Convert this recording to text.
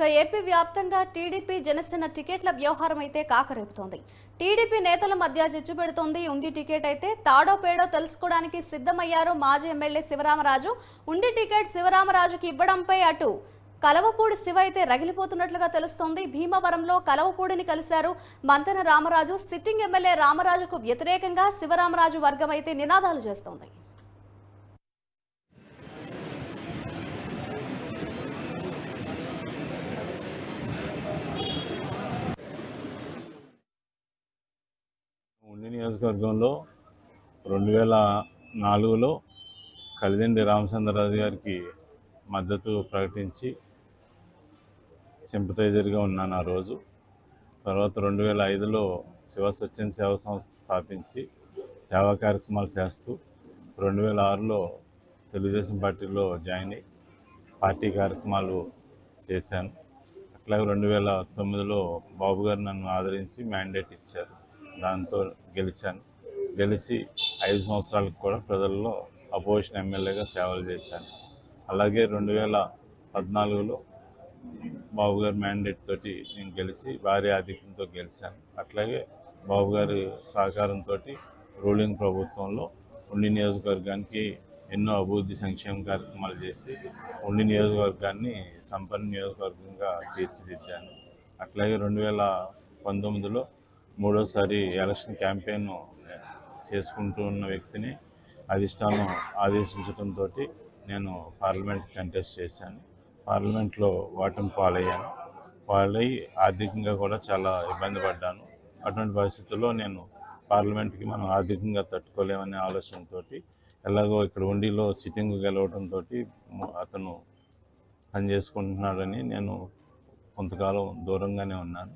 AP వ్యాప్తంగా TDP Janasena టికెట్ల వ్యవహారం అయితే కాకరేపుతోంది. టీడీపీ నేతల మధ్య చిచ్చు పెడుతోంది. ఉండి టికెట్ అయితే తాడో పేడో తెలుసుకోవడానికి సిద్ధమయ్యారు మాజీ ఎమ్మెల్యే శివరామరాజు. ఉండి టికెట్ శివరామరాజుకి ఇవ్వడంపై అటు కలవపూడి శివ అయితే రగిలిపోతున్నట్లుగా తెలుస్తోంది. భీమవరంలో కలవపూడిని కలిశారు మంతెన రామరాజు. సిట్టింగ్ ఎమ్మెల్యే రామరాజుకు వ్యతిరేకంగా శివరామరాజు వర్గం అయితే నినాదాలు చేస్తోంది. ఉండి నియోజకవర్గంలో 2004లో కలిదిండి రామచంద్రరాజు గారికి మద్దతు ప్రకటించి సింపథైజర్గా ఉన్నాను ఆ రోజు. తర్వాత 2005లో శివ స్వచ్ఛంద సేవా సంస్థ స్థాపించి సేవా కార్యక్రమాలు చేస్తూ 2006లో తెలుగుదేశం పార్టీలో జాయిన్ అయ్యి పార్టీ కార్యక్రమాలు చేశాను. అట్లాగే 2009లో బాబు గారు నన్ను ఆదరించి మ్యాండేట్ ఇచ్చారు. దాంతో గెలిచి 5 సంవత్సరాలకు కూడా ప్రజల్లో అపోజిషన్ ఎమ్మెల్యేగా సేవలు చేశాను. అలాగే 2014లో బాబు గారి మ్యాండేట్ తోటి నేను గెలిచి భారీ ఆధిక్యంతో గెలిచాను. అట్లాగే బాబు గారి సహకారంతో రూలింగ్ ప్రభుత్వంలో ఉండి నియోజకవర్గానికి ఎన్నో అభివృద్ధి సంక్షేమ కార్యక్రమాలు చేసి ఉండి నియోజకవర్గాన్ని సంపన్న నియోజకవర్గంగా తీర్చిదిద్దాను. అట్లాగే 2019లో మూడోసారి ఎలక్షన్ క్యాంపెయిన్ చేసుకుంటూ ఉన్న వ్యక్తిని అధిష్టానం ఆదేశించడంతో నేను పార్లమెంట్ కంటెస్ట్ చేశాను. పార్లమెంట్లో ఓటమి పాలయ్యి ఆర్థికంగా కూడా చాలా ఇబ్బంది పడ్డాను. అటువంటి పరిస్థితుల్లో నేను పార్లమెంట్కి మనం ఆర్థికంగా తట్టుకోలేమనే ఆలోచనతో ఎలాగో ఇక్కడ ఉండిలో సిట్టింగ్ గెలవడంతో అతను పని చేసుకుంటున్నాడని నేను కొంతకాలం దూరంగానే ఉన్నాను.